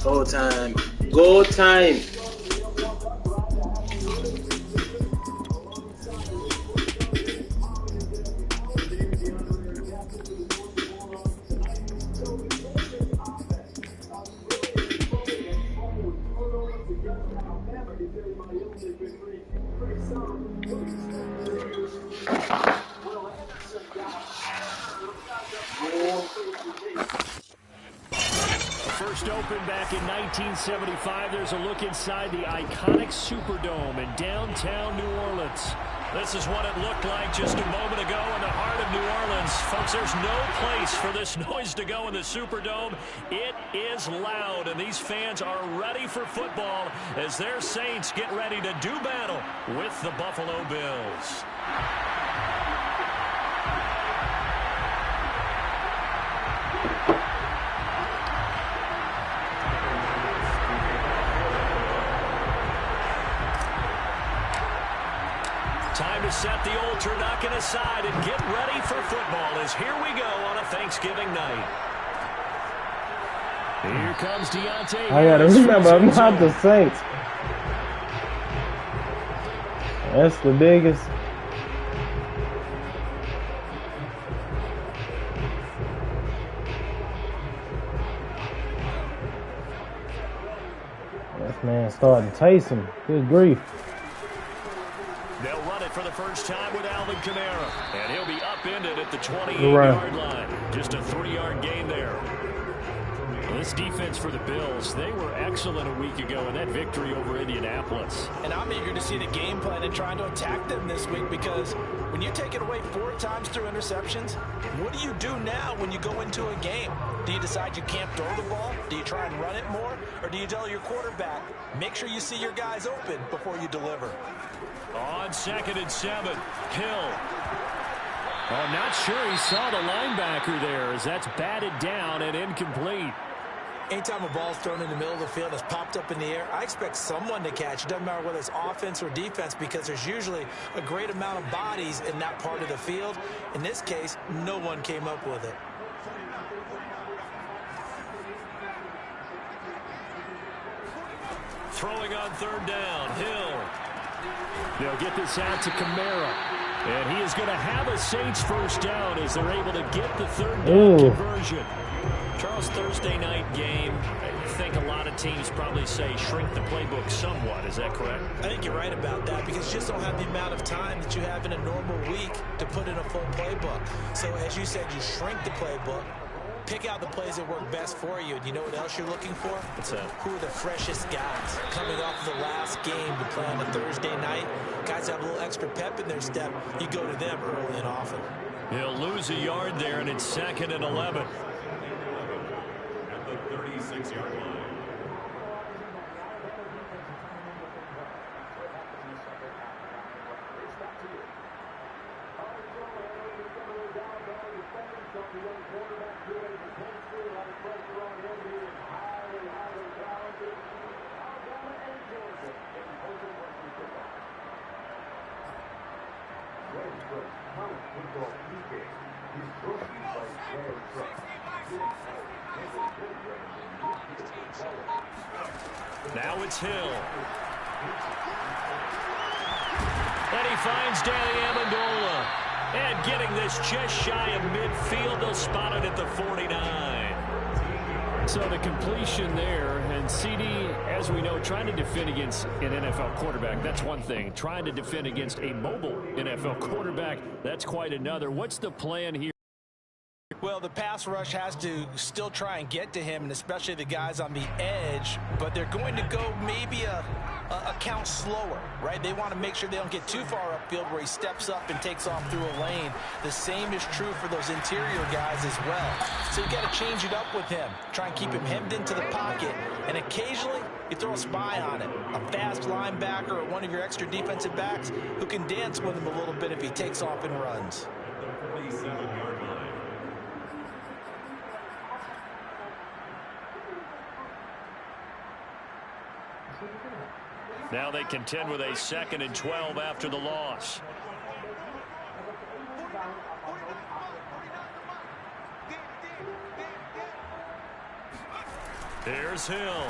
Go time. Go time. First opened back in 1975. There's a look inside the iconic Superdome in downtown New Orleans. This is what it looked like just a moment ago in the heart of New Orleans. Folks, there's no place for this noise to go in the Superdome. It is loud, and these fans are ready for football as their Saints get ready to do battle with the Buffalo Bills. Time to set the old turducken aside and get ready for football as here we go on a Thanksgiving night. Here comes Deontay. I gotta remember, I'm not the Saints. That's the biggest. This man starting to taste him. Good grief. They'll run it for the first time with Alvin Kamara. And he'll be upended at the 28-yard line. Just a 3-yard gain there. Well, this defense for the Bills, they were excellent a week ago in that victory over Indianapolis. And I'm eager to see the game plan and trying to attack them this week, because when you take it away 4 times through interceptions, what do you do now when you go into a game? Do you decide you can't throw the ball? Do you try and run it more? Or do you tell your quarterback, make sure you see your guys open before you deliver? On 2nd and 7, Hill. Oh, not sure he saw the linebacker there as that's batted down and incomplete. Anytime a ball's thrown in the middle of the field that's popped up in the air, I expect someone to catch. It doesn't matter whether it's offense or defense, because there's usually a great amount of bodies in that part of the field. In this case, no one came up with it. Throwing on 3rd down, Hill. They'll get this out to Kamara. And he is going to have a Saints first down as they're able to get the 3rd down conversion. Charles, Thursday night game, I think a lot of teams probably say shrink the playbook somewhat. Is that correct? I think you're right about that, because you just don't have the amount of time that you have in a normal week to put in a full playbook. So as you said, you shrink the playbook, pick out the plays that work best for you. And you know what else you're looking for? What's that? Who are the freshest guys coming off of the last game to play on a Thursday night? Guys have a little extra pep in their step. You go to them early and often. He'll lose a yard there, and it's 2nd and 11. At the 36-yard line. Now it's Hill. And he finds Danny Amendola. And getting this just shy of midfield, they'll spot it at the 49. So the completion there, and CD, as we know, trying to defend against an NFL quarterback, that's one thing. Trying to defend against a mobile NFL quarterback, that's quite another. What's the plan here? Well, the pass rush has to still try and get to him, and especially the guys on the edge, but they're going to go maybe a count slower, right? They want to make sure they don't get too far upfield where he steps up and takes off through a lane. The same is true for those interior guys as well. So you got to change it up with him. Try and keep him hemmed into the pocket, and occasionally you throw a spy on it. A fast linebacker or one of your extra defensive backs who can dance with him a little bit if he takes off and runs. The 47-yard line. Now they contend with a 2nd and 12 after the loss. Here's Hill.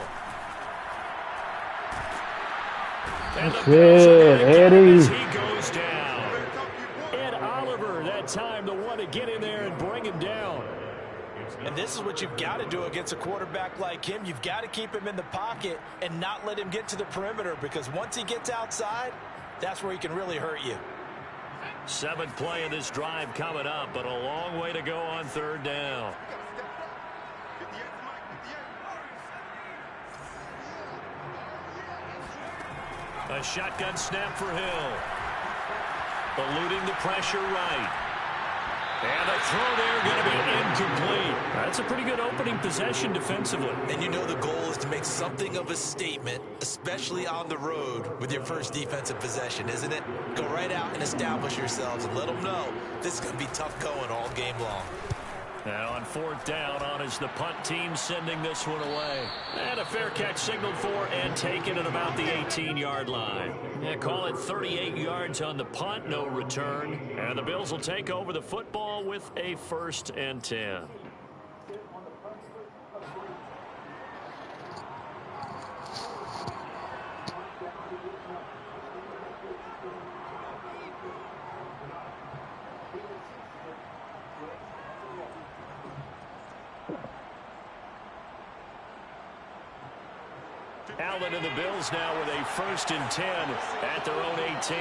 That's it, Eddie. He goes down. And Oliver, that time, the one to get in there and bring him down. And this is what you've got to do against a quarterback like him. You've got to keep him in the pocket and not let him get to the perimeter, because once he gets outside, that's where he can really hurt you. 7th play of this drive coming up, but a long way to go on 3rd down. A shotgun snap for Hill. Eluding the pressure right. And the throw there going to be incomplete. That's a pretty good opening possession defensively. And you know the goal is to make something of a statement, especially on the road with your first defensive possession, isn't it? Go right out and establish yourselves and let them know this is going to be tough going all game long. Now on 4th down, on is the punt team sending this one away. And a fair catch signaled for and taken at about the 18-yard line. Yeah, call it 38 yards on the punt, no return. And the Bills will take over the football with a 1st and 10. Allen and the Bills now with a 1st and 10 at their own 18.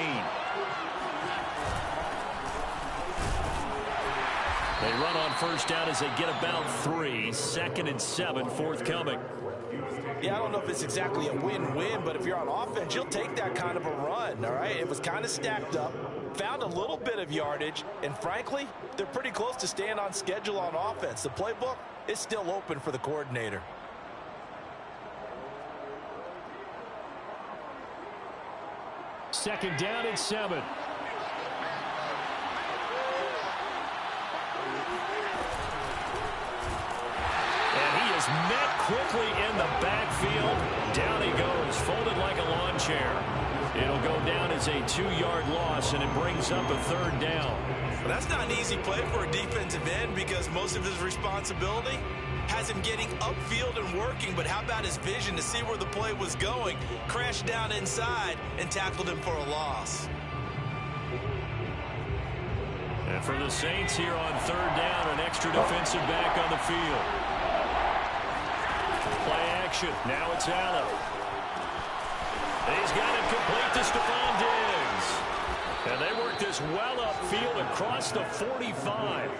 They run on 1st down as they get about 3. 2nd and 7 forthcoming. Yeah, I don't know if it's exactly a win-win, but if you're on offense, you'll take that kind of a run, all right? It was kind of stacked up, found a little bit of yardage, and frankly, they're pretty close to staying on schedule on offense. The playbook is still open for the coordinator. Second down and 7. And he is met quickly in the backfield. Down he goes, folded like a lawn chair. It'll go down as a 2-yard loss, and it brings up a 3rd down. Well, that's not an easy play for a defensive end, because most of his responsibility has him getting upfield and working, but how about his vision to see where the play was going? Crashed down inside and tackled him for a loss. And for the Saints here on 3rd down, an extra defensive back on the field. Play action. Now it's Allen. He's got it complete to Stephon Diggs. And they work this well upfield across the 45.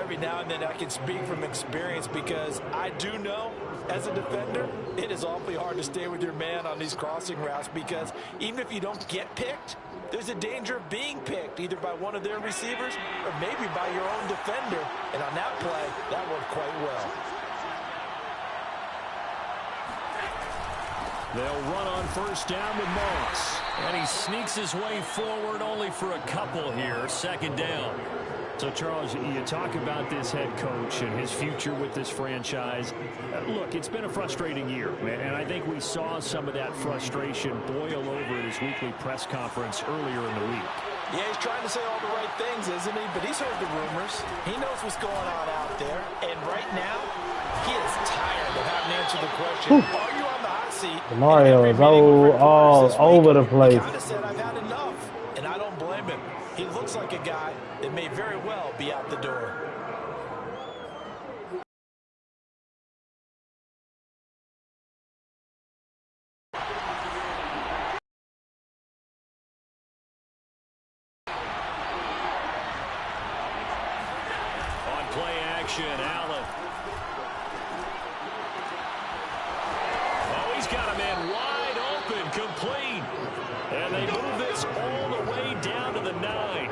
Every now and then I can speak from experience, because I do know as a defender it is awfully hard to stay with your man on these crossing routes, because even if you don't get picked, there's a danger of being picked either by one of their receivers or maybe by your own defender. And on that play, that worked quite well. They'll run on 1st down with Moss. And he sneaks his way forward only for a couple here. 2nd down. So, Charles, you talk about this head coach and his future with this franchise. Look, it's been a frustrating year, and I think we saw some of that frustration boil over at his weekly press conference earlier in the week. Yeah, he's trying to say all the right things, isn't he? But he's heard the rumors. He knows what's going on out there. And right now, he is tired of having to answer the question, are you on the hot seat? Mario is all over the place. He kind of said, I've had enough, and I don't blame him. He looks like a guy that may very well be out the door. On play action, Allen. Oh, he's got a man wide open, complete. And they move this all the way down to the 9.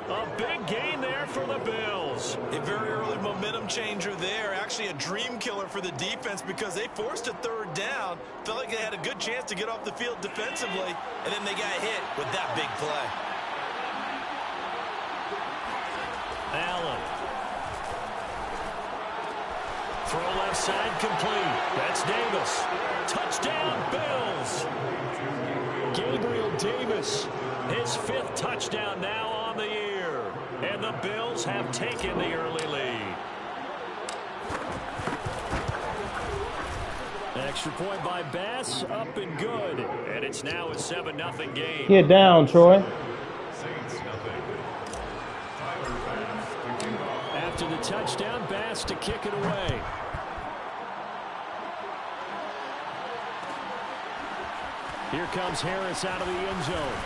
A big gain there for the Bills. A very early momentum changer there. Actually a dream killer for the defense, because they forced a 3rd down. Felt like they had a good chance to get off the field defensively, and then they got hit with that big play. Allen. Throw left side complete. That's Davis. Touchdown, Bills. Gabriel Davis, his 5th touchdown now on the year. And the Bills have taken the early lead. Extra point by Bass, up and good. And it's now a 7-0 game. Get down, Troy. Saints nothing. Tyler Bass to kick off. After the touchdown, Bass to kick it away. Here comes Harris out of the end zone.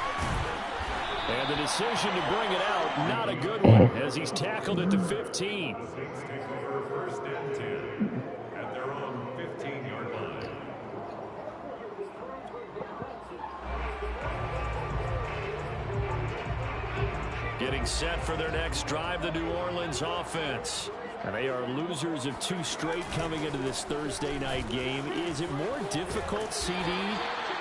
And the decision to bring it out, not a good one, as he's tackled at the 15. Saints take over first and 10 at their own 15-yard line. Getting set for their next drive, the New Orleans offense. And they are losers of 2 straight coming into this Thursday night game. Is it more difficult, CD,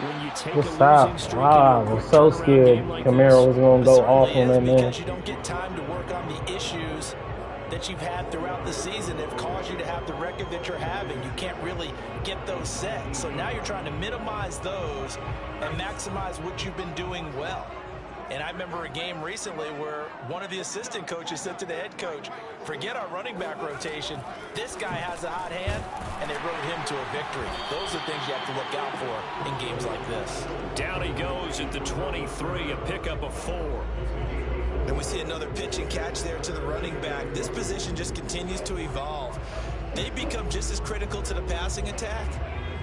when you take a losing streak? Wow, I was so scared Camaro was going to go off on that man. Because you don't get time to work on the issues that you've had throughout the season that have caused you to have the record that you're having. You can't really get those set. So now you're trying to minimize those and maximize what you've been doing well. And I remember a game recently where one of the assistant coaches said to the head coach, forget our running back rotation. This guy has a hot hand, and they rode him to a victory. Those are things you have to look out for in games like this. Down he goes at the 23, a pickup of 4. And we see another pitch and catch there to the running back. This position just continues to evolve. They become just as critical to the passing attack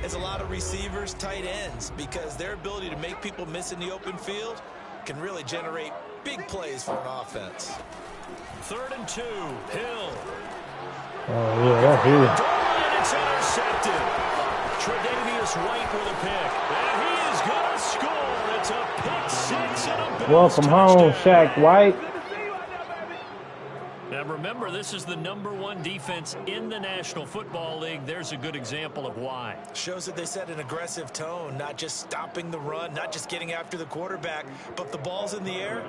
as a lot of receivers, tight ends, because their ability to make people miss in the open field can really generate big plays for an offense. 3rd and 2, Hill. Oh, yeah, that's huge. And it's intercepted. Tre'Davious White with a pick. And he is going to score. It's a pick 6 and a Bills Welcome home, touchdown. Shaq White. Now remember, this is the #1 defense in the National Football League. There's a good example of why. Shows that they set an aggressive tone, not just stopping the run, not just getting after the quarterback, but the ball's in the air.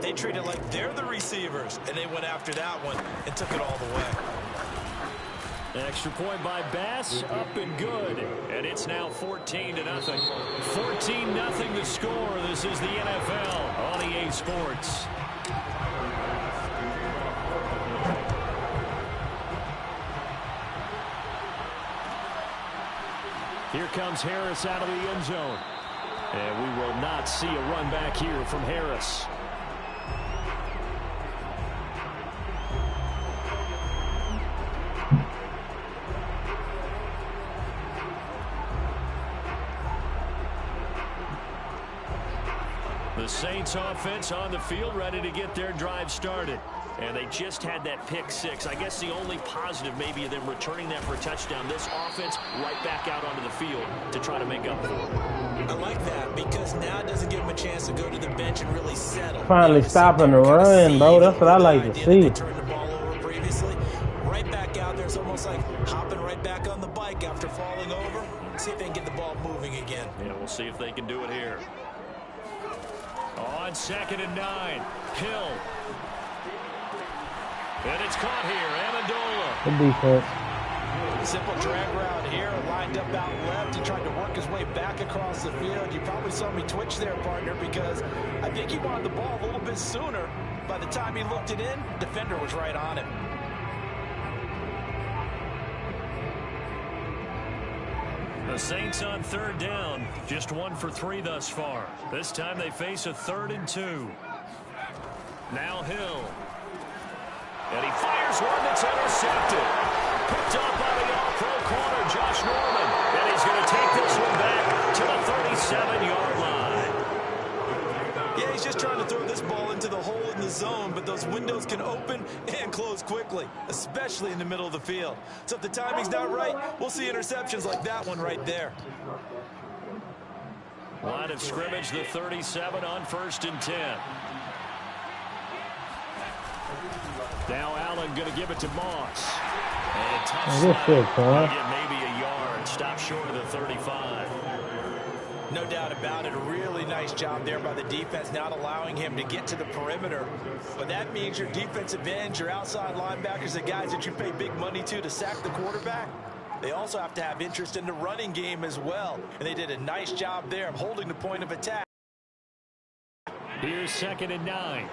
They treat it like they're the receivers, and they went after that one and took it all the way. Extra point by Bass, up and good. And it's now 14-0. 14-0 the score. This is the NFL on EA Sports. Here comes Harris out of the end zone. And we will not see a run back here from Harris. The Saints offense on the field, ready to get their drive started. And they just had that pick 6. I guess the only positive maybe of them returning that for a touchdown. This offense right back out onto the field to try to make up for it. I like that because now it doesn't give them a chance to go to the bench and really settle. Finally stopping the run, bro. That's what I like to see. They turned the ball over previously. Right back out there. It's almost like hopping right back on the bike after falling over. See if they can get the ball moving again. Yeah, we'll see if they can do it here. On 2nd and 9, Hill. And it's caught here, Amendola. Good defense. Simple drag route here, lined up out left. He tried to work his way back across the field. You probably saw me twitch there, partner, because I think he wanted the ball a little bit sooner. By the time he looked it in, defender was right on it. The Saints on 3rd down, just 1 for 3 thus far. This time they face a 3rd and 2. Now Hill. And he fires one that's intercepted. Picked up by the all-pro corner, Josh Norman. And he's going to take this one back to the 37-yard line. Yeah, he's just trying to throw this ball into the hole in the zone, but those windows can open and close quickly, especially in the middle of the field. So if the timing's not right, we'll see interceptions like that one right there. Line of scrimmage, the 37 on 1st and 10. Now Allen going to give it to Moss. And a tough Good slide. pick, huh? Get maybe a yard. Stop short of the 35. No doubt about it. A really nice job there by the defense, not allowing him to get to the perimeter. But that means your defensive ends, your outside linebackers, the guys that you pay big money to sack the quarterback, they also have to have interest in the running game as well. And they did a nice job there of holding the point of attack. Here's 2nd and 9.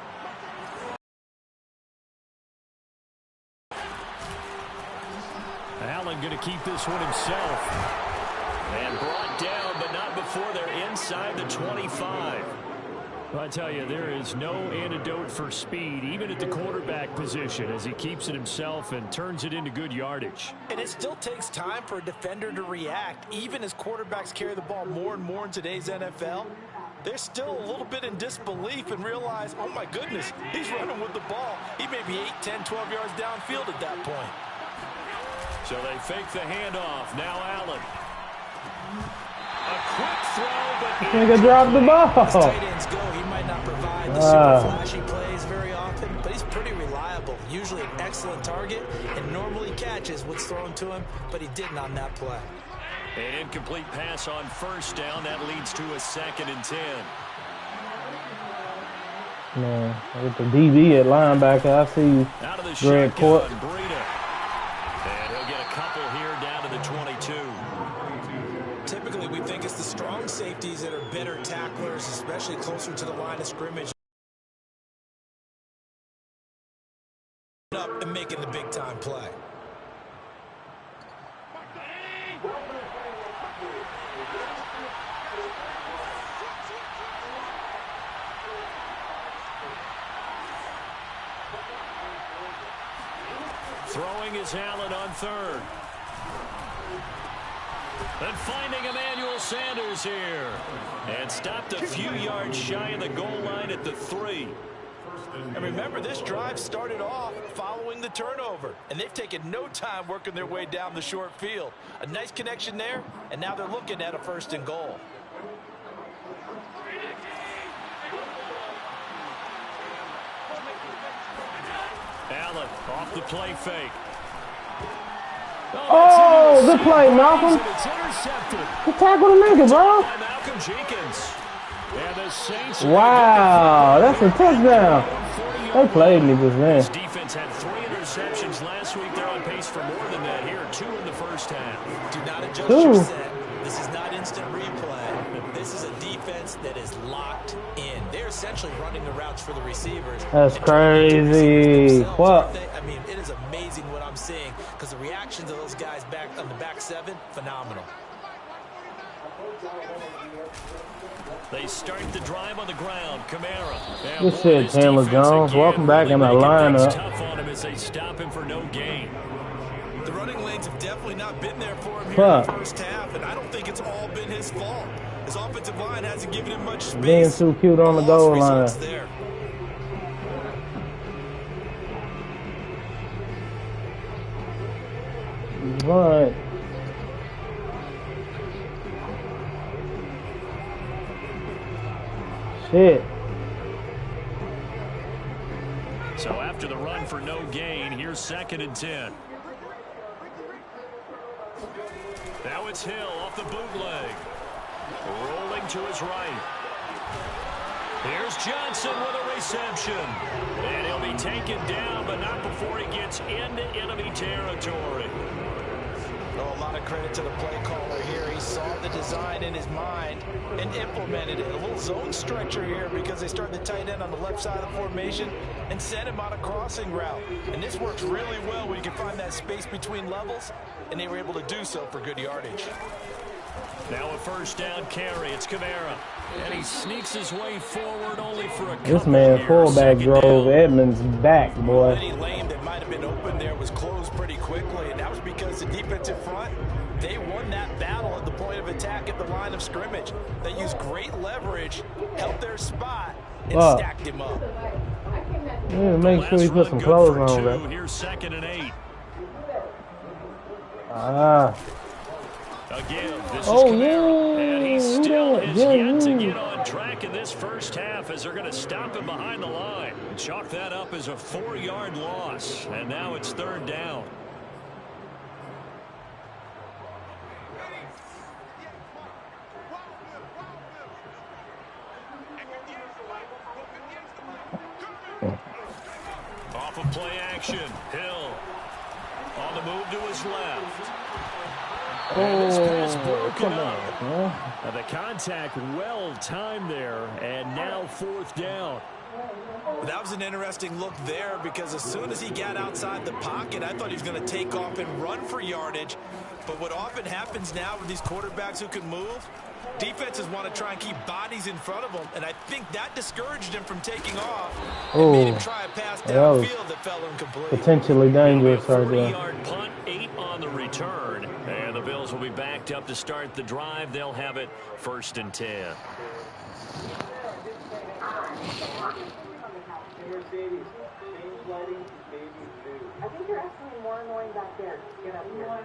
Allen going to keep this one himself. And brought down, but not before they're inside the 25. I tell you, there is no antidote for speed, even at the quarterback position, as he keeps it himself and turns it into good yardage. And it still takes time for a defender to react, even as quarterbacks carry the ball more and more in today's NFL. They're still a little bit in disbelief and realize, oh my goodness, he's running with the ball. He may be 8, 10, 12 yards downfield at that point. So they fake the handoff. Now Allen. A quick throw, but nigga dropped the ball. As tight ends go, he might not provide the super flashy plays very often, but he's pretty reliable. Usually an excellent target and normally catches what's thrown to him, but he didn't on that play. An incomplete pass on first down. That leads to a 2nd and 10. Man, with the DB at linebacker, I see you. Out of the Greg Court. Breida. And he'll get a couple here down to the 22. Typically, we think it's the strong safeties that are better tacklers, especially closer to the line of scrimmage. Up and making the big-time play. Throwing is Allen on 3rd. And finding Emmanuel Sanders here. And stopped a few yards shy of the goal line at the 3. And remember, this drive started off following the turnover. And they've taken no time working their way down the short field. A nice connection there, and now they're looking at a 1st and goal. Allen off the play fake. Oh, good play, Malcolm. It's intercepted. Good tackle the nigga, bro. By Malcolm Jenkins. And the Saints. Wow, that's a touchdown. They played me just then. This defense had 3 interceptions last week. They're on pace for more than that here. 2 in the first half. Do not adjust your set. This is not instant replay. This is a defense that is locked in. They're essentially running the routes for the receivers. That's crazy. What? I mean, it is amazing what I'm seeing because the reactions of those guys back on the back 7, phenomenal. They start the drive on the ground. Kamara. Good shit, Chandler Jones. Welcome back in the lineup. Tough on him as they stop him for no gain. The running lanes have definitely not been there for him here in the first half, and I don't think it's all been his fault. His offensive line hasn't given him much space. Being too cute on the goal line. There. Right. Shit. So after the run for no gain, here's 2nd and 10. Now it's Hill off the bootleg. Rolling to his right. Here's Johnson with a reception. And he'll be taken down, but not before he gets into enemy territory. Oh, a lot of credit to the play caller here. He saw the design in his mind and implemented it. A little zone stretcher here because they started the tight end on the left side of the formation and sent him on a crossing route. And this works really well when you can find that space between levels, and they were able to do so for good yardage. Now a 1st down carry. It's Kamara. And he sneaks his way forward only for a couple. This man fullback drove Edmonds back, boy. Any lane that might have been open there was closed pretty quickly, and that was because the defensive front, they won that battle at the point of attack at the line of scrimmage. They used great leverage, held their spot, and stacked him up. Yeah, make sure he put some clothes on, bro. Here's 2nd and 8. Again, this is Kamara, and he still is yet to get on track in this first half as they're going to stop him behind the line. Chalk that up as a 4-yard loss, and now it's 3rd down. Off of play action, Hill on the move to his left. And this pass Oh, broken come up. on, man. The contact well timed there, and now 4th down. That was an interesting look there because as soon as he got outside the pocket, I thought he was going to take off and run for yardage. But what often happens now with these quarterbacks who can move, defenses want to try and keep bodies in front of them, and I think that discouraged him from taking off and made him try a pass downfield that fell incomplete. Potentially dangerous right there. 3-yard punt, 8 on the return. And the Bills will be backed up to start the drive. They'll have it 1st and 10. I think you're actually more annoying back there. Get up here.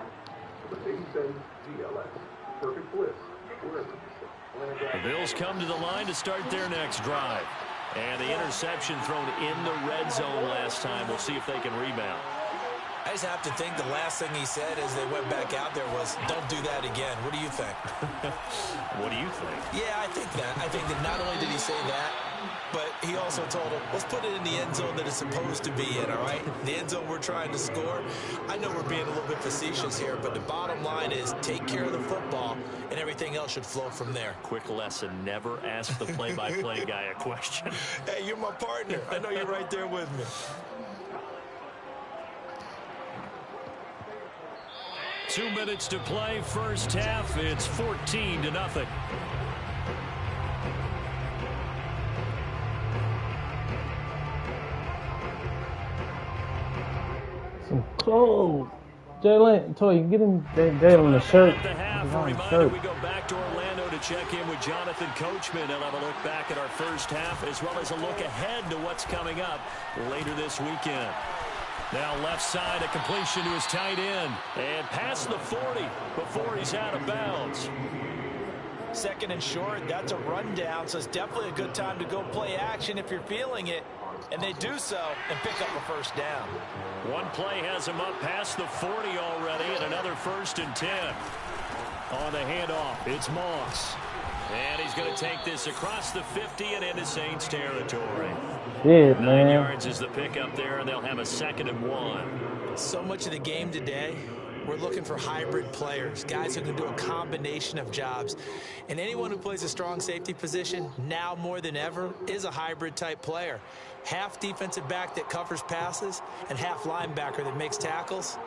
Mercedes-Benz GLS. Perfect bliss. Wherever you sit. The Bills come to the line to start their next drive. And the interception thrown in the red zone last time. We'll see if they can rebound. I just have to think the last thing he said as they went back out there was, don't do that again. What do you think? What do you think? Yeah, I think that. I think that not only did he say that, but he also told him, let's put it in the end zone that it's supposed to be in, all right? The end zone we're trying to score. I know we're being a little bit facetious here, but the bottom line is take care of the football, and everything else should flow from there. Quick lesson, never ask the play-by-play guy a question. Hey, you're my partner. I know you're right there with me. Two minutes to play, first half. It's 14-0. Some clothes. Jalen, Toy, get him Jalen the shirt. At the half, He's a on the reminder, shirt. we go back to Orlando to check in with Jonathan Coachman and have a look back at our first half, as well as a look ahead to what's coming up later this weekend. Now left side, a completion to his tight end. And past the 40 before he's out of bounds. 2nd and short, that's a rundown, so it's definitely a good time to go play action if you're feeling it. And they do so and pick up a 1st down. One play has him up past the 40 already, and another 1st and 10. On the handoff, it's Moss. And he's going to take this across the 50 and into Saints territory. Yeah, 9 man. yards is the pickup there, and they'll have a 2nd and 1. So much of the game today, we're looking for hybrid players, guys who can do a combination of jobs. And anyone who plays a strong safety position, now more than ever, is a hybrid type player. Half defensive back that covers passes and half linebacker that makes tackles.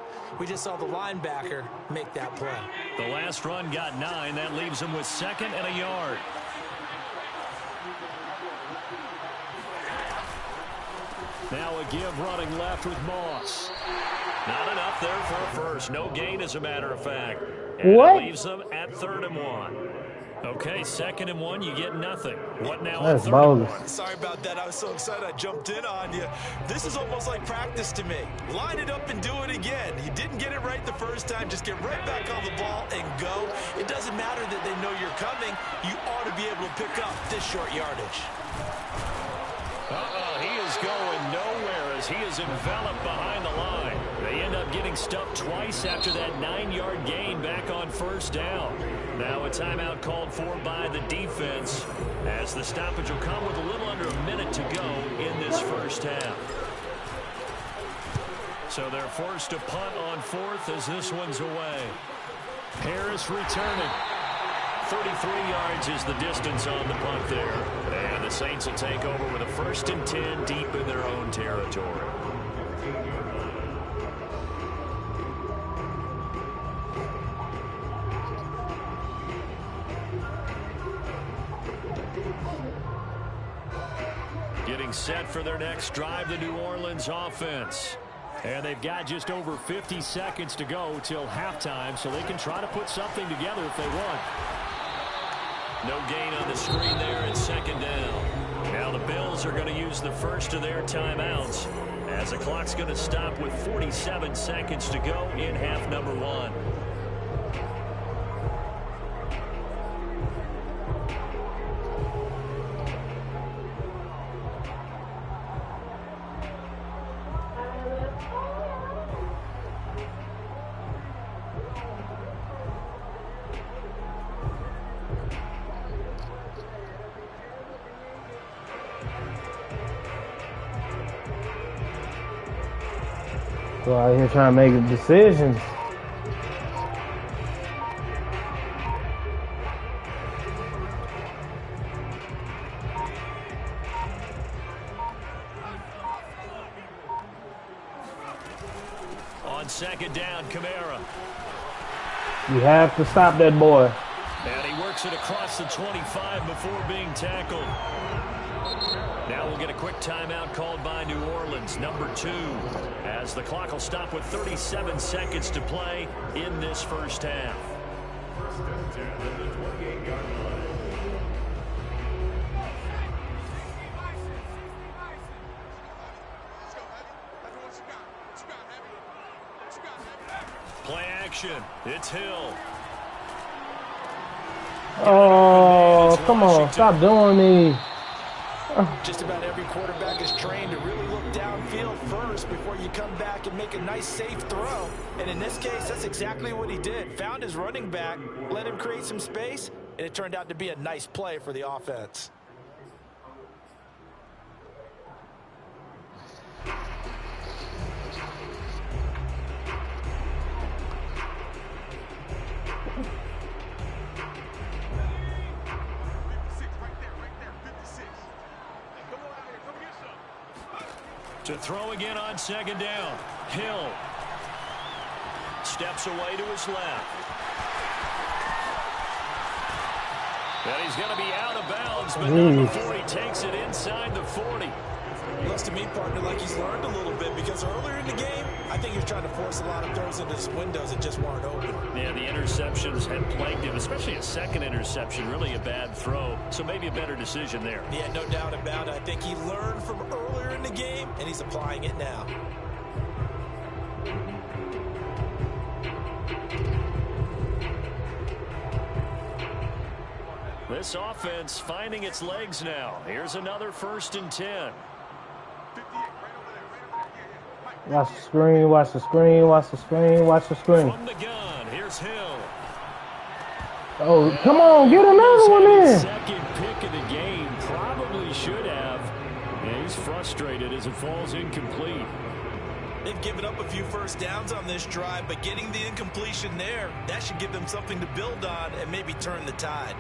We just saw the linebacker make that play. The last run got 9. That leaves him with 2nd and a yard. Now a give running left with Moss. Not enough there for a first. No gain, as a matter of fact. And What? It leaves them at 3rd and 1. Okay, 2nd and 1, you get nothing. What now on That's 3rd bogus. and 1? Sorry about that. I was so excited I jumped in on you. This is almost like practice to me. Line it up and do it again. You didn't get it right the first time. Just get right back on the ball and go. It doesn't matter that they know you're coming. You ought to be able to pick up this short yardage. He is going nowhere as he is enveloped behind the line. They end up getting stuffed twice after that 9-yard gain back on 1st down. Now a timeout called for by the defense as the stoppage will come with a little under a minute to go in this first half. So they're forced to punt on 4th as this one's away. Harris returning. 33 yards is the distance on the punt there. And the Saints will take over with a 1st and 10 deep in their own territory. Getting set for their next drive, the New Orleans offense. And they've got just over 50 seconds to go till halftime, so they can try to put something together if they want. No gain on the screen there, and 2nd down. Now the Bills are going to use the first of their timeouts as the clock's going to stop with 47 seconds to go in half number 1. Go out here trying to make decisions. Kamara. You have to stop that boy. And he works it across the 25 before being tackled. Now we'll get a quick timeout called by New Orleans, number 2, as the clock will stop with 37 seconds to play in this first half. First and 10 at the 28-yard line. Play action. It's Hill. Oh, come on. Stop doing me. Just about every quarterback is trained to really look downfield first before you come back and make a nice, safe throw. And in this case, that's exactly what he did. Found his running back, let him create some space, and it turned out to be a nice play for the offense. To throw again on second down. Hill steps away to his left. And he's going to be out of bounds, but not before he takes it inside the 40. Looks to me, partner, like he's learned a little bit because earlier in the game, I think he was trying to force a lot of throws into his windows that just weren't open. Yeah, the interceptions had plagued him, especially a second interception, really a bad throw. So maybe a better decision there. Yeah, no doubt about it. I think he learned from earlier in the game, and he's applying it now. This offense finding its legs now. Here's another 1st and 10. Watch the screen, watch the screen, watch the screen, watch the screen. From the gun, here's Hill. Oh, come on, get another one in. Second pick of the game, probably should have. And he's frustrated as it falls incomplete. They've given up a few first downs on this drive, but getting the incompletion there, that should give them something to build on and maybe turn the tide.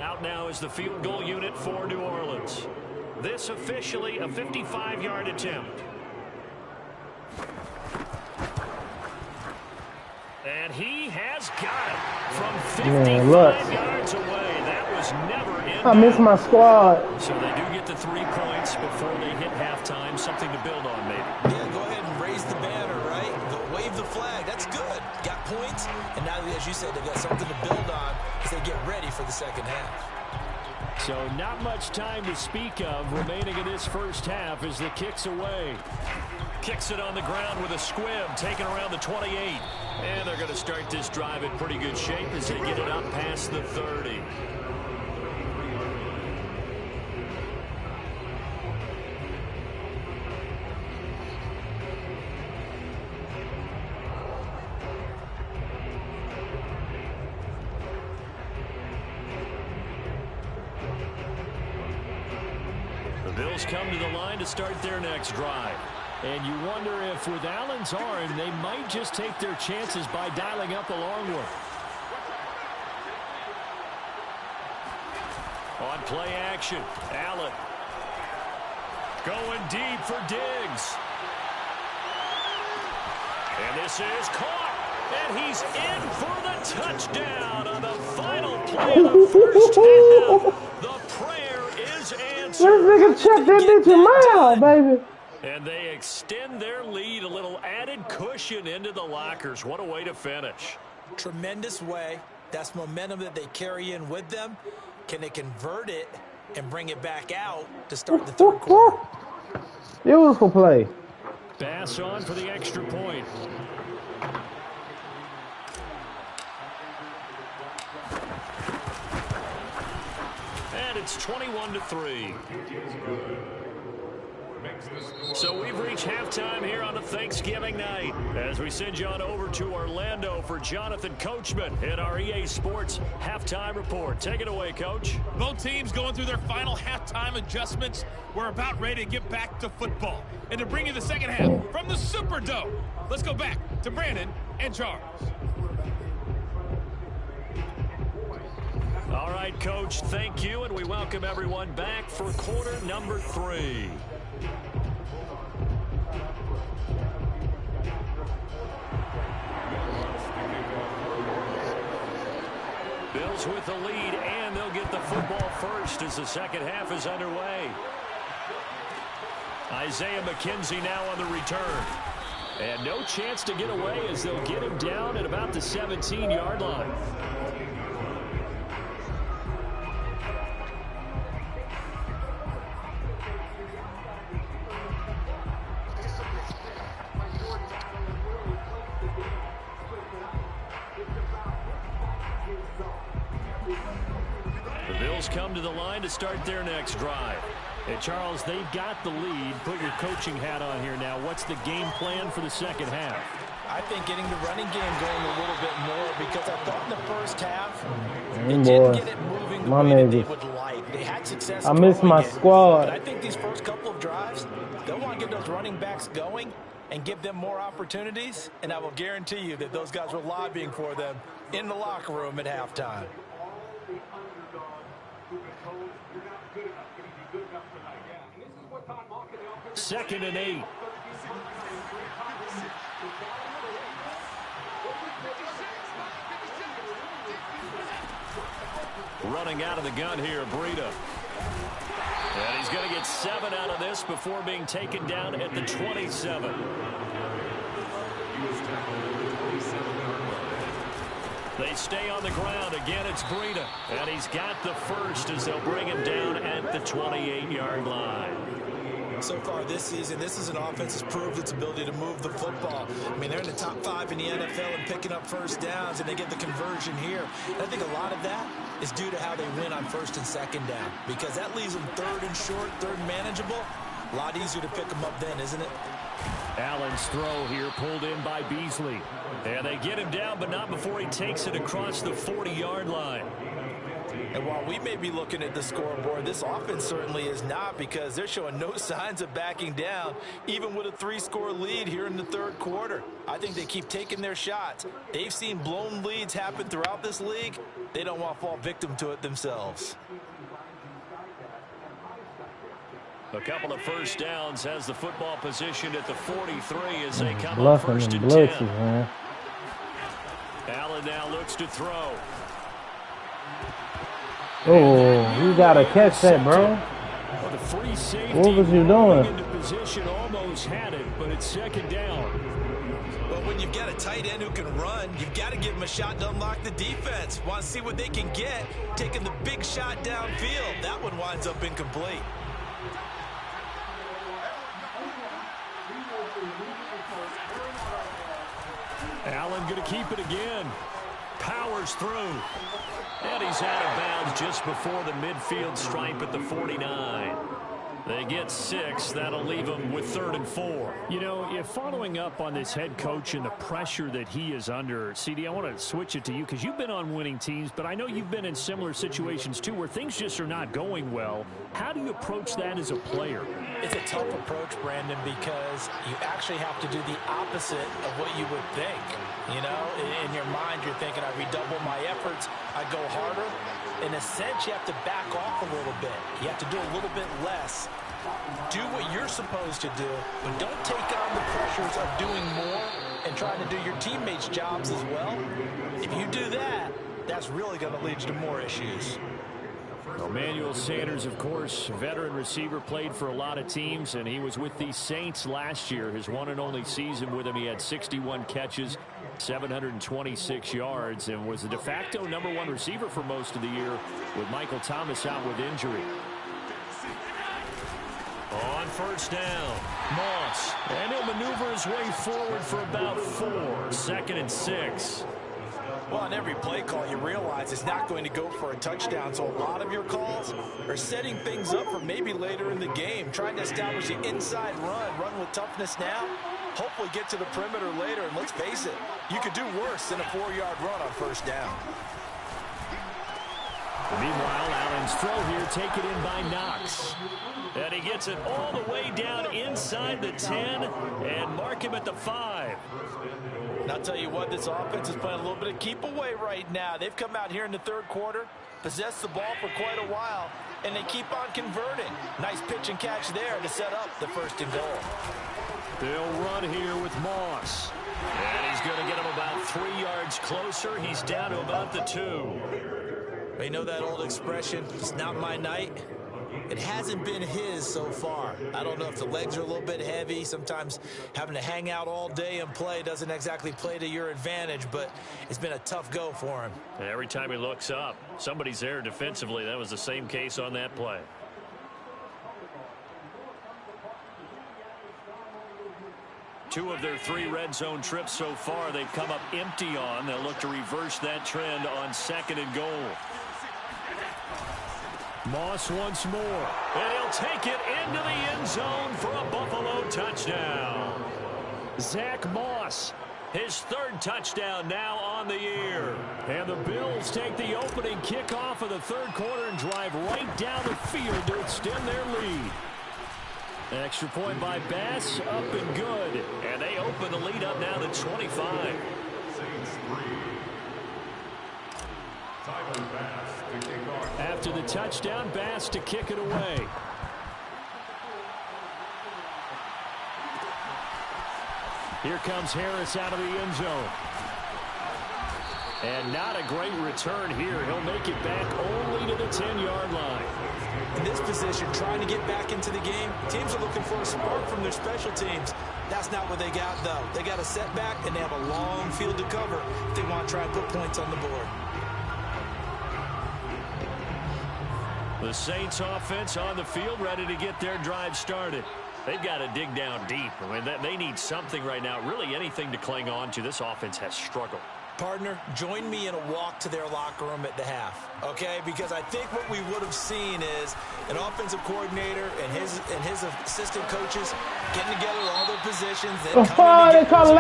Out now is the field goal unit for New Orleans. This officially a 55-yard attempt. And he has got it from 55 yards away. That was never in. I missed my squad. So they do get the 3 points before they hit halftime. Something to build on, maybe. Yeah, go ahead and raise the banner, right? Go wave the flag. That's good. Got points. And now, as you said, they've got something to build on as they get ready for the second half. So not much time to speak of remaining in this first half as the kick's away. Kicks it on the ground with a squib, taken around the 28. And they're going to start this drive in pretty good shape as they get it up past the 30. Bills come to the line to start their next drive. And you wonder if with Allen's arm, they might just take their chances by dialing up a long one. On play action, Allen going deep for Diggs. And this is caught. And he's in for the touchdown on the final play of the first half. The prayer is answered. This nigga check that bitch in mouth, baby. And they extend their lead, a little added cushion into the lockers. What a way to finish. Tremendous way. That's momentum that they carry in with them. Can they convert it and bring it back out to start the third quarter? Beautiful play. Pass on for the extra point. And it's 21-3. So we've reached halftime here on a Thanksgiving night as we send you on over to Orlando for Jonathan Coachman in our EA Sports Halftime Report. Take it away, Coach. Both teams going through their final halftime adjustments. We're about ready to get back to football. And to bring you the second half from the Superdome, let's go back to Brandon and Charles. All right, Coach, thank you, and we welcome everyone back for quarter number 3. Bills with the lead, and they'll get the football first as the second half is underway. Isaiah McKenzie now on the return. And no chance to get away as they'll get him down at about the 17-yard line. The Bills come to the line to start their next drive. Hey, Charles, they've got the lead. Put your coaching hat on here now. What's the game plan for the second half? I think getting the running game going a little bit more, because I thought in the first half they Boy, didn't get it moving the way that they would like. They had success. I miss my squad. But I think these first couple of drives, they'll want to get those running backs going and give them more opportunities, and I will guarantee you that those guys were lobbying for them in the locker room at halftime. Second and 8. Running out of the gun here, Breida. And he's going to get 7 out of this before being taken down at the 27. They stay on the ground. Again, it's Breida. And he's got the first as they'll bring him down at the 28-yard line. So far this season, this is an offense that's proved its ability to move the football. I mean, they're in the top 5 in the NFL and picking up first downs, and they get the conversion here. And I think a lot of that is due to how they win on first and second down, because that leaves them third and short, third and manageable. A lot easier to pick them up then, isn't it? Allen's throw here pulled in by Beasley. And they get him down, but not before he takes it across the 40-yard line. And while we may be looking at the scoreboard, this offense certainly is not, because they're showing no signs of backing down, even with a 3-score lead here in the third quarter. I think they keep taking their shots. They've seen blown leads happen throughout this league. They don't want to fall victim to it themselves. A couple of first downs has the football positioned at the 43 as they come up first and 10. Man. Allen now looks to throw. Oh, you gotta catch that, bro. The free safety What was you doing? into position, almost had it, but it's second down. But when you've got a tight end who can run, you've got to give him a shot to unlock the defense. Want to see what they can get, taking the big shot downfield. That one winds up incomplete. Allen going to keep it again. Powers through. And he's out of bounds just before the midfield stripe at the 49. They get 6. That'll leave them with 3rd and 4. You know, if following up on this head coach and the pressure that he is under, CD, I want to switch it to you because you've been on winning teams, but I know you've been in similar situations too where things just are not going well. How do you approach that as a player? It's a tough approach, Brandon, because you actually have to do the opposite of what you would think. You know, in your mind, you're thinking, I redouble my efforts, I go harder. In a sense, you have to back off a little bit. You have to do a little bit less. Do what you're supposed to do, but don't take on the pressures of doing more and trying to do your teammates' jobs as well. If you do that, that's really going to lead you to more issues. Emmanuel Sanders, of course, veteran receiver, played for a lot of teams, and he was with the Saints last year. His one and only season with him, he had 61 catches, 726 yards, and was the de facto #1 receiver for most of the year with Michael Thomas out with injury. On first down, Moss, and he'll maneuver his way forward for about 4. 2nd and 6. Well, on every play call, you realize it's not going to go for a touchdown, so a lot of your calls are setting things up for maybe later in the game, trying to establish the inside run with toughness now, hopefully get to the perimeter later, and let's face it, you could do worse than a 4-yard run on first down. Meanwhile, Allen's throw here taken in by Knox. And he gets it all the way down inside the 10 and mark him at the 5. And I'll tell you what, this offense is playing a little bit of keep away right now. They've come out here in the third quarter possessed the ball for quite a while, and they keep on converting. Nice pitch and catch there to set up the 1st and goal. They'll run here with Moss. And he's going to get him about 3 yards closer. He's down to about the 2. You know that old expression, it's not my night? It hasn't been his so far. I don't know if the legs are a little bit heavy. Sometimes having to hang out all day and play doesn't exactly play to your advantage, but it's been a tough go for him. And every time he looks up, somebody's there defensively. That was the same case on that play. Two of their 3 red zone trips so far, they've come up empty on. They'll look to reverse that trend on 2nd and goal. Moss once more, and he'll take it into the end zone for a Buffalo touchdown. Zach Moss, his 3rd touchdown now on the year. And the Bills take the opening kickoff of the 3rd quarter and drive right down the field to extend their lead. Extra point by Bass, up and good. And they open the lead up now to 25. Saints 3. Tyler Bass to kick off. After the touchdown, Bass to kick it away. Here comes Harris out of the end zone. And not a great return here. He'll make it back only to the 10-yard line. In this position, trying to get back into the game, teams are looking for a spark from their special teams. That's not what they got, though. They got a setback, and they have a long field to cover if they want to try and put points on the board. The Saints offense on the field, ready to get their drive started. They've got to dig down deep. I mean, they need something right now, really anything to cling on to. This offense has struggled. Partner, join me in a walk to their locker room at the half, okay? Because I think what we would have seen is an offensive coordinator and his assistant coaches getting together all their positions, then coming together,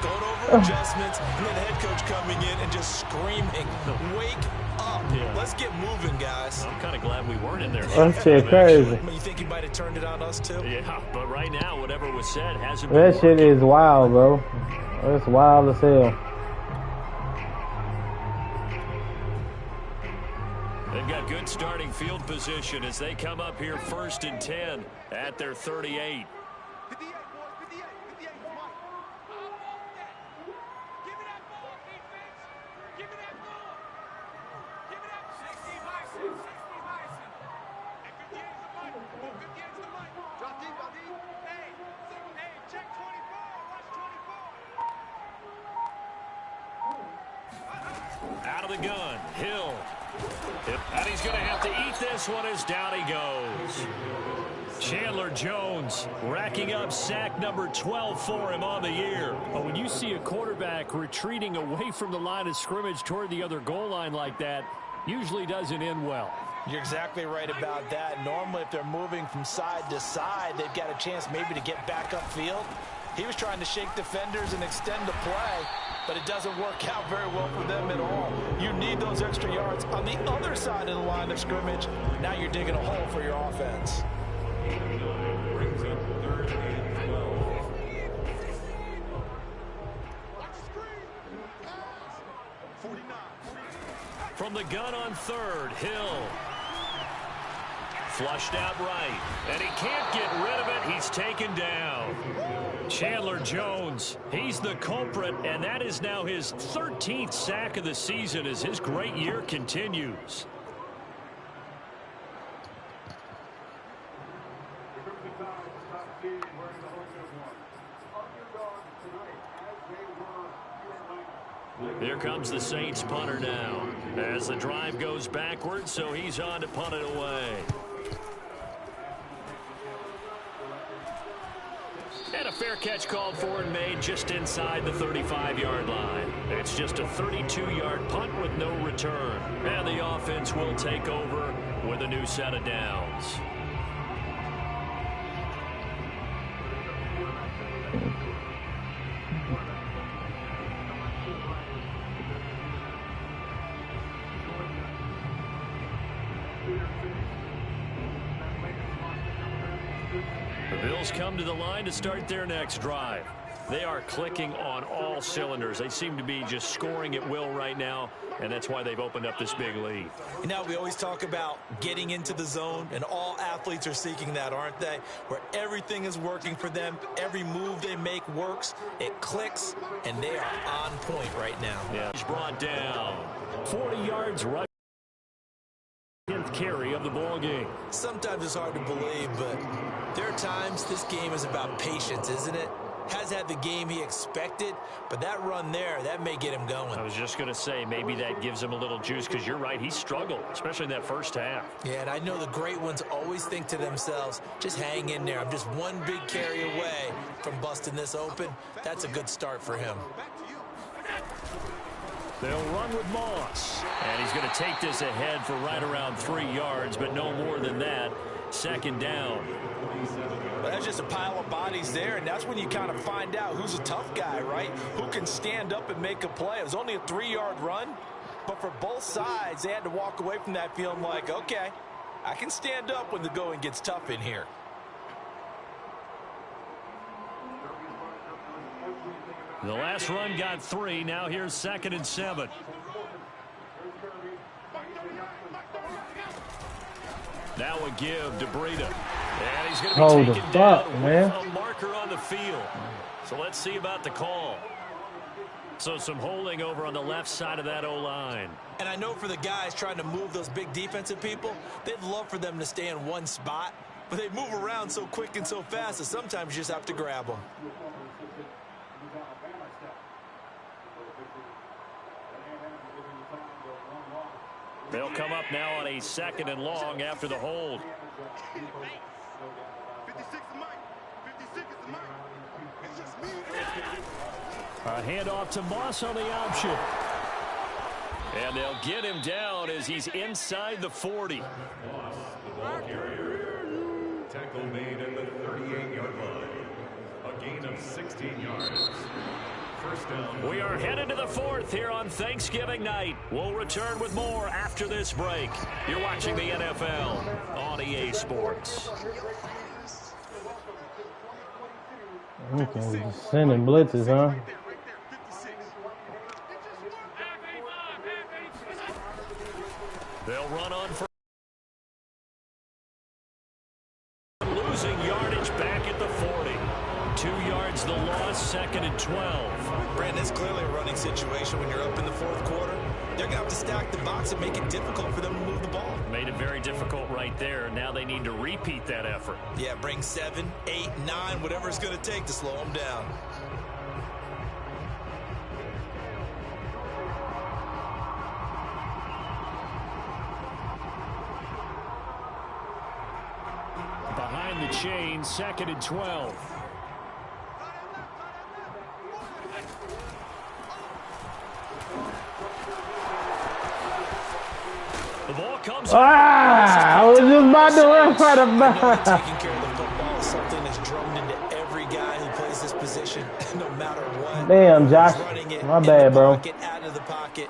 going over adjustments, and then the head coach coming in and just screaming, "Wake up! Yeah. Let's get moving, guys." I'm kind of glad we weren't in there. That shit crazy. You think he might have turned it on us too? Yeah, but right now, whatever was said hasn't been That shit is wild, bro. That's wild as hell. They've got good starting field position as they come up here 1st and 10 at their 38. Out of the gun, Hill. And he's going to have to eat this one as down he goes. Chandler Jones racking up sack number 12 for him on the year. But when you see a quarterback retreating away from the line of scrimmage toward the other goal line like that, usually doesn't end well. You're exactly right about that. Normally, if they're moving from side to side, they've got a chance maybe to get back upfield. He was trying to shake defenders and extend the play, but it doesn't work out very well for them at all. You need those extra yards on the other side of the line of scrimmage. Now you're digging a hole for your offense. Brings up 3rd and 12. From the gun on 3rd, Hill. Flushed out right, and he can't get rid of it. He's taken down. Chandler Jones, he's the culprit, and that is now his 13th sack of the season as his great year continues. Here comes the Saints punter now as the drive goes backwards, so he's on to punt it away. And a fair catch called for and made just inside the 35-yard line. It's just a 32-yard punt with no return. And the offense will take over with a new set of downs. The Bills come to the line to start their next drive. They are clicking on all cylinders. They seem to be just scoring at will right now, and that's why they've opened up this big lead. You know, we always talk about getting into the zone, and all athletes are seeking that, aren't they? Where everything is working for them, every move they make works, it clicks, and they are on point right now. Yeah, he's brought down 40 yards right. 10th carry of the ball game. Sometimes it's hard to believe, but there are times this game is about patience, isn't it? Has had the game he expected, but that run there, that may get him going. I was just going to say, maybe that gives him a little juice, because you're right, he struggled, especially in that first half. Yeah, and I know the great ones always think to themselves, just hang in there. I'm just one big carry away from busting this open. That's a good start for him. They'll run with Moss, and he's going to take this ahead for right around 3 yards, but no more than that. Second down. Well, that's just a pile of bodies there, and that's when you kind of find out who's a tough guy, right? Who can stand up and make a play. It was only a 3-yard run, but for both sides, they had to walk away from that feeling like, okay, I can stand up when the going gets tough in here. The last run got 3. Now here's 2nd and 7. Now a give to Breida. And he's going to be taken down with a marker on the field. So let's see about the call. So some holding over on the left side of that O-line. And I know for the guys trying to move those big defensive people, they'd love for them to stay in one spot. But they move around so quick and so fast that sometimes you just have to grab them. They'll come up now on a 2nd and long after the hold. A handoff to Moss on the option. And they'll get him down as he's inside the 40. Ball carrier. Tackle made at the 38-yard line. A gain of 16 yards. First down. We are headed to the 4th here on Thanksgiving night. We'll return with more after this break. You're watching the NFL on EA Sports. Okay, just sending blitzes, huh? They'll run on for losing yardage back at the 40. 2 yards the loss, 2nd and 12. Brandon, it's clearly a running situation when you're up in the 4th quarter. They're going to have to stack the box and make it difficult for them to move the ball. Made it very difficult right there. Now they need to repeat that effort. Yeah, bring 7, 8, 9, whatever it's going to take to slow them down. Behind the chain, 2nd and 12. The ball comes. I was just about to run right about. Taking care of the football is something that's drummed into every guy who plays this position, no matter what. Damn, Josh. My bad, bro. Out of the pocket.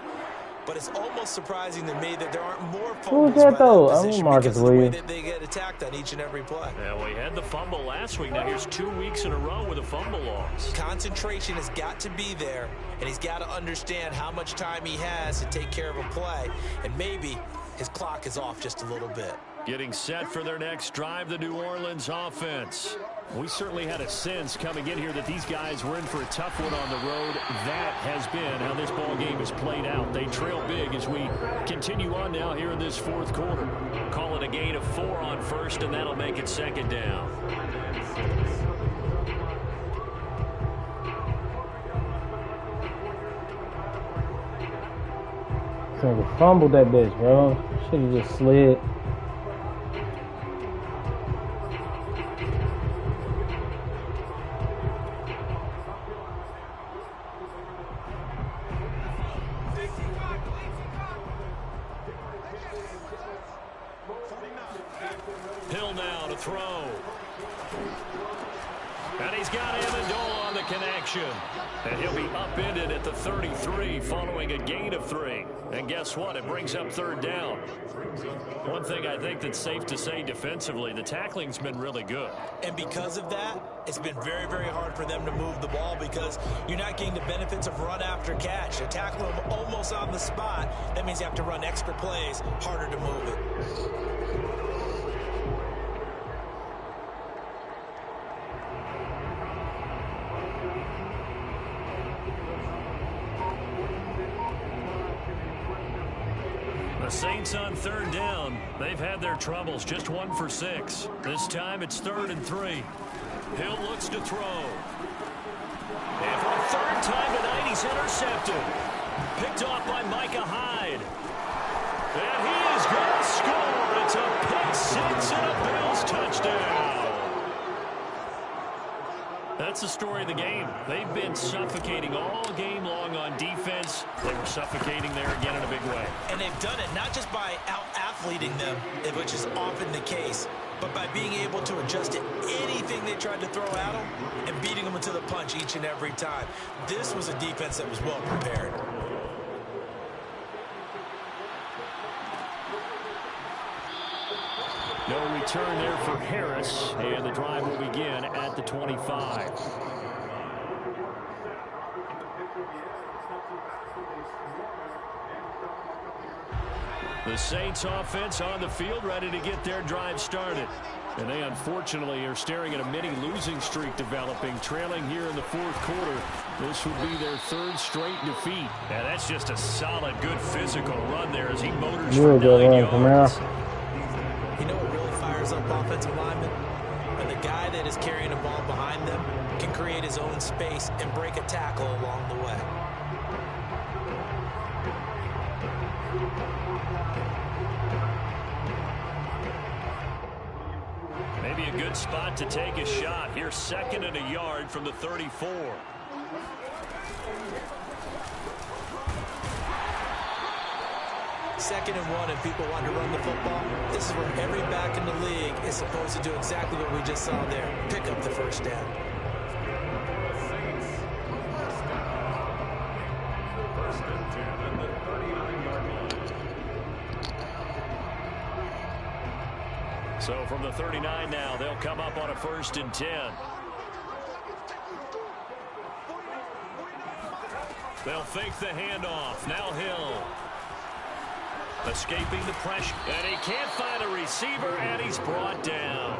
But it's almost surprising to me that there aren't more Who's fumbles that though? by that I'm position Marcus because of the way Williams. that they get attacked on each and every play. Yeah, well, he had the fumble last week. Now here's 2 weeks in a row with a fumble loss. Concentration has got to be there, and he's got to understand how much time he has to take care of a play, and maybe his clock is off just a little bit. Getting set for their next drive, the New Orleans offense. We certainly had a sense coming in here that these guys were in for a tough one on the road. That has been how this ball game has played out. They trail big as we continue on now here in this 4th quarter. Call it a gain of 4 on 1st, and that'll make it 2nd down. Nigga fumbled that bitch, bro. Should have just slid. Hill now to throw. And he's got Amendola on the connection. And he'll be upended at the 33 following a gain of 3. And guess what? It brings up third down. One thing I think that's safe to say defensively, the tackling's been really good. And because of that, it's been very, very hard for them to move the ball because you're not getting the benefits of run after catch. To tackle them almost on the spot, that means you have to run extra plays, harder to move it. The Saints on third down. They've had their troubles, just 1 for 6. This time it's 3rd and 3. Hill looks to throw. And for a third time tonight, he's intercepted. Picked off by Micah Hyde. And he is going to score. It's a pick 6 and a Bills touchdown. That's the story of the game. They've been suffocating all game long on defense. They were suffocating there again in a big way. And they've done it not just by out-athleting them, which is often the case, but by being able to adjust to anything they tried to throw at them and beating them into the punch each and every time. This was a defense that was well prepared. No return there for Harris, and the drive will begin at the 25. The Saints offense on the field, ready to get their drive started. And they unfortunately are staring at a mini losing streak developing, trailing here in the 4th quarter. This would be their 3rd straight defeat. And that's just a solid, good physical run there as he motors for 9 yards. You know what really fires up offensive linemen? When the guy that is carrying the ball behind them can create his own space and break a tackle along the way. Maybe a good spot to take a shot. Here, 2nd and a yard from the 34. Second and 1 and people want to run the football. This is where every back in the league is supposed to do exactly what we just saw there. Pick up the first down. First and 10 at the 39-yard line. So from the 39 now, they'll come up on a 1st and 10. They'll fake the handoff. Now Hill. Escaping the pressure, and he can't find a receiver, and he's brought down.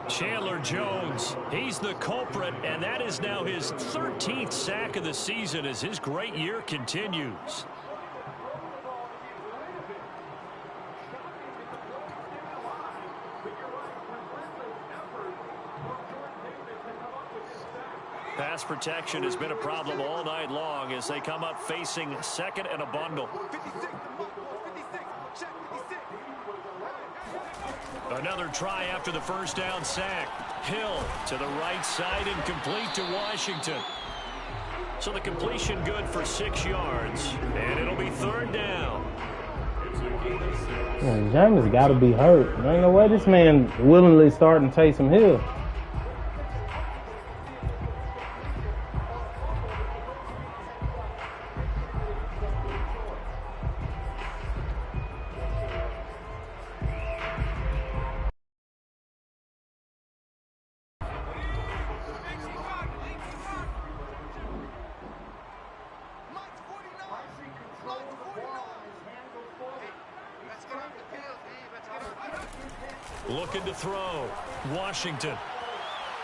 Chandler Jones, he's the culprit, and that is now his 13th sack of the season as his great year continues. Pass protection has been a problem all night long as they come up facing 2nd and a bundle. Another try after the first down sack. Hill to the right side and complete to Washington. So the completion good for 6 yards, and it'll be 3rd down. Man, James got to be hurt. There ain't no way this man willingly starting Taysom Hill. Looking to throw. Washington.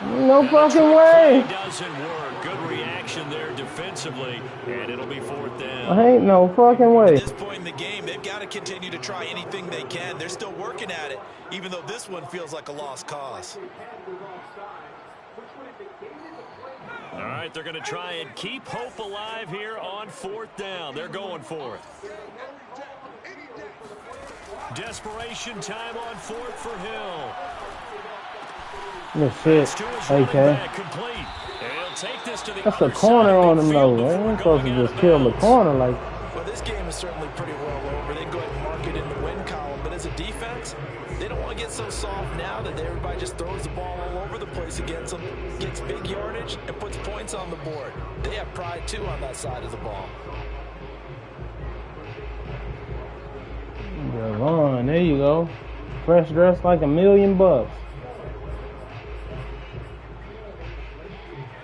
No fucking way. Doesn't work. Good reaction there defensively, and it'll be 4th down. Ain't no fucking way. At this point in the game, they've got to continue to try anything they can. They're still working at it, even though this one feels like a lost cause. All right, they're going to try and keep hope alive here on 4th down. They're going for it. Desperation time on 4th for Hill. Good shit, AK. That's the corner on him, though. They ain't supposed to just kill the corner like. Well, this game is certainly pretty well over. They can go ahead and mark it in the win column, but as a defense, They don't want to get so soft now that everybody just throws the ball all over the place against them, gets big yardage, and puts points on the board. They have pride, too, on that side of the ball. Devon, there you go. Fresh dressed like $1,000,000.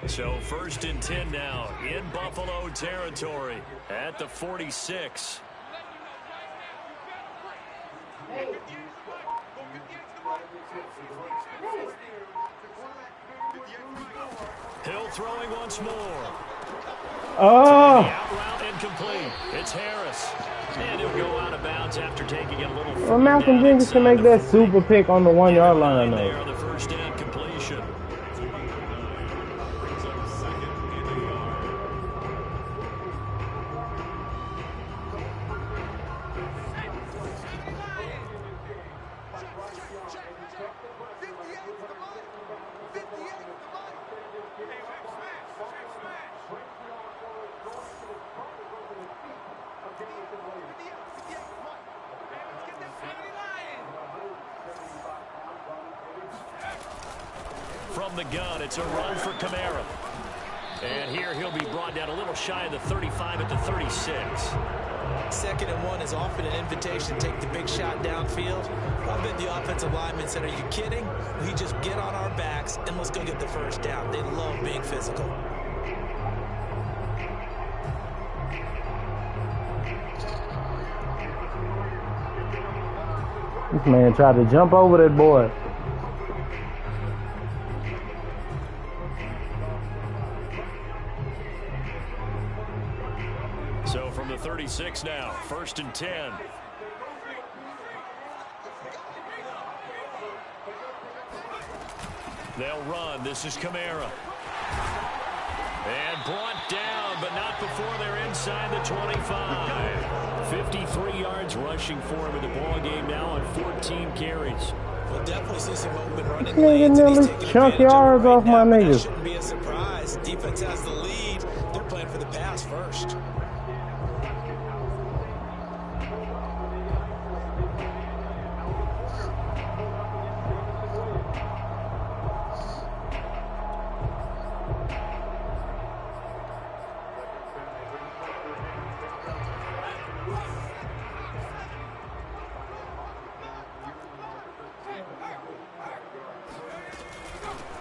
So 1st and 10 now in Buffalo territory at the 46. Hill throwing once more. Oh! Out route incomplete. It's Harris. And he'll go out of bounds after taking it a little further. Well, Malcolm Jenkins can make that super pick on the 1-yard line, I know. There, the first down completion. From the gun, it's a run for Kamara. And here he'll be brought down a little shy of the 35 at the 36. 2nd and 1 is often an invitation to take the big shot downfield. I bet the offensive lineman said, are you kidding? We just get on our backs and let's go get the first down. They love being physical. This man tried to jump over that boy. So from the 36 now, 1st and 10. They'll run. This is Kamara. And brought down, but not before they're inside the 25. 53 yards rushing for him in the ball game now on 14 carries. We'll definitely see some open running lanes. Nearly chunk yards off my niggas. That shouldn't be a surprise. Defense has the lead. They're playing for the pass first.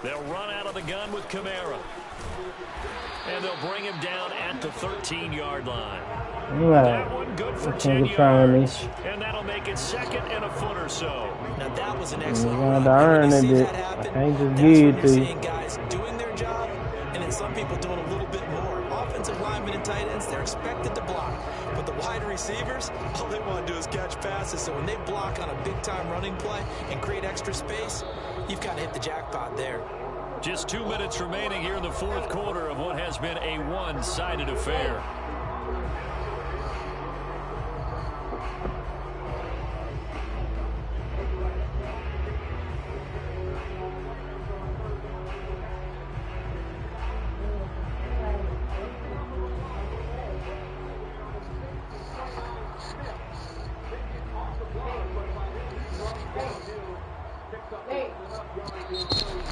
They'll run out of the gun with Kamara. And they'll bring him down at the 13-yard line. That one good for 10 yards. And that'll make it 2nd and a foot or so. Now that was an excellent run. Earn it, bit. I can't just give it to you. Guys doing their job, and then some people doing a little bit more. Offensive linemen and tight ends, they're expected to block. But the wide receivers, all they want to do is catch passes. So when they block on a big-time running play and create extra space, you've got to hit the jackpot there. Just 2 minutes remaining here in the 4th quarter of what has been a one-sided affair.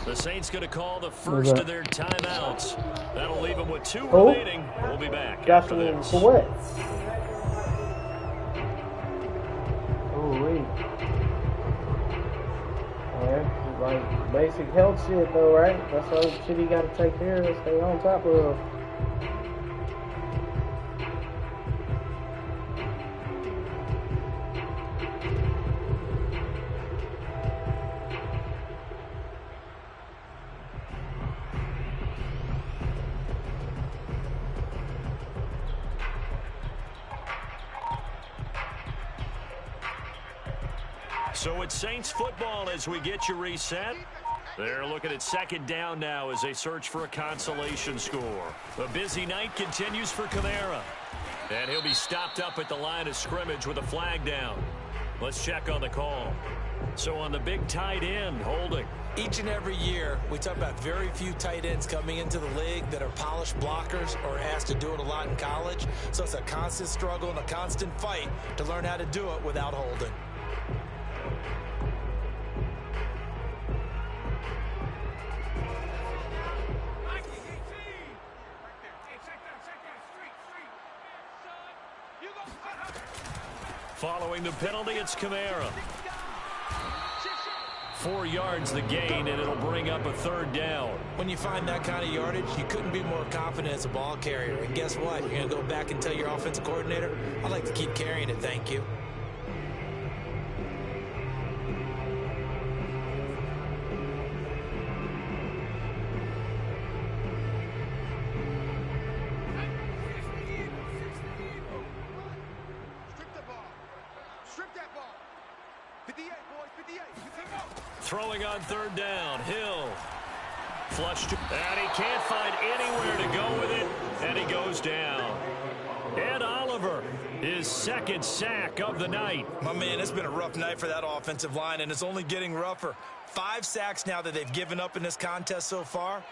The Saints going to call the first of their timeouts. That'll leave them with 2 remaining. We'll be back after this. For what? Oh, wait. Yeah, like basic health shit, though, right? That's all the shit you got to take care of, stay on top of. So it's Saints football as we get you reset. They're looking at 2nd down now as they search for a consolation score. A busy night continues for Kamara. And he'll be stopped up at the line of scrimmage with a flag down. Let's check on the call. So on the big tight end, holding. Each and every year, we talk about very few tight ends coming into the league that are polished blockers or asked to do it a lot in college. So it's a constant struggle and a constant fight to learn how to do it without holding. Following the penalty, it's Kamara. 4 yards the gain, and it'll bring up a 3rd down. When you find that kind of yardage, you couldn't be more confident as a ball carrier. And guess what? You're going to go back and tell your offensive coordinator, I'd like to keep carrying it, thank you. Throwing on 3rd down, Hill. Flush to, and he can't find anywhere to go with it, and he goes down. Ed Oliver, his 2nd sack of the night. My man, it's been a rough night for that offensive line, and it's only getting rougher. 5 sacks now that they've given up in this contest so far.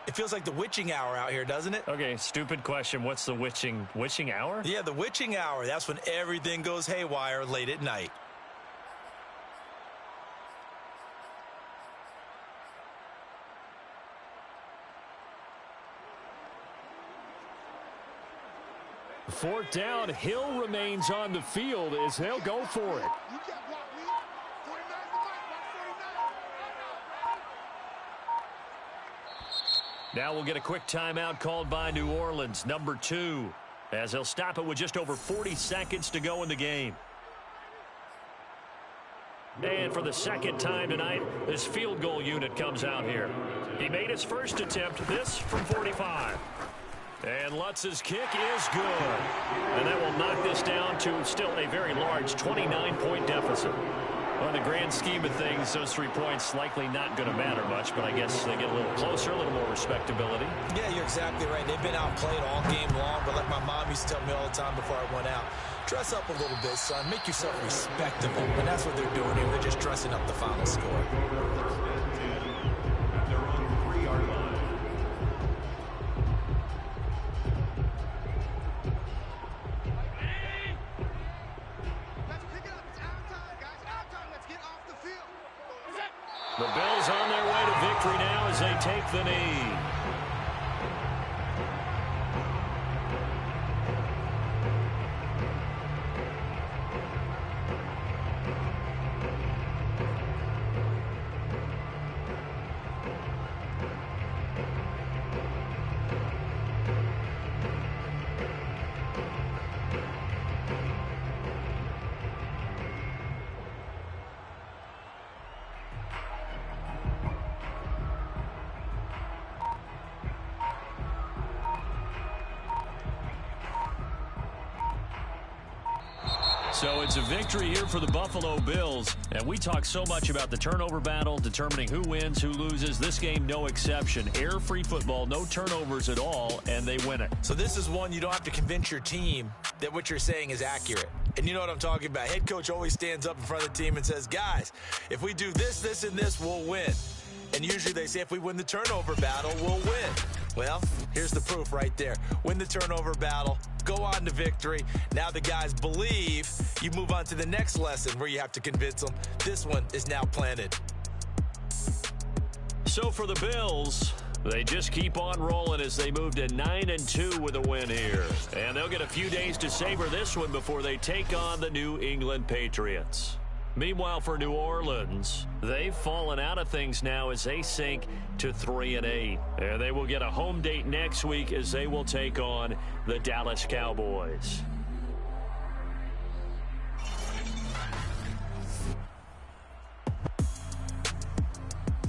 It feels like the witching hour out here, doesn't it? Okay, stupid question. What's the witching hour? Yeah, the witching hour. That's when everything goes haywire late at night. Fourth down, Hill remains on the field as they'll go for it. Now we'll get a quick timeout called by New Orleans, number 2, as they'll stop it with just over 40 seconds to go in the game. And for the 2nd time tonight, this field goal unit comes out here. He made his first attempt, this from 45. And Lutz's kick is good. And that will knock this down to still a very large 29-point deficit. Well, in the grand scheme of things, those 3 points likely not going to matter much, but I guess they get a little closer, a little more respectability. Yeah, you're exactly right. They've been outplayed all game long, but like my mom used to tell me all the time before I went out, dress up a little bit, son. Make yourself respectable. And that's what they're doing here. They're just dressing up the final score. The Bills on their way to victory now as they take the knee. So it's a victory here for the Buffalo Bills. And we talk so much about the turnover battle, determining who wins, who loses. This game, no exception. Error-free football, no turnovers at all, and they win it. So this is one you don't have to convince your team that what you're saying is accurate. And you know what I'm talking about. Head coach always stands up in front of the team and says, guys, if we do this, this, and this, we'll win. And usually they say if we win the turnover battle, we'll win. Well, here's the proof right there. Win the turnover battle, go on to victory. Now the guys believe. You move on to the next lesson where you have to convince them. This one is now planted. So for the Bills, they just keep on rolling as they move to 9-2 with a win here. And they'll get a few days to savor this one before they take on the New England Patriots. Meanwhile, for New Orleans, they've fallen out of things now as they sink to 3-8. And they will get a home date next week as they will take on the Dallas Cowboys.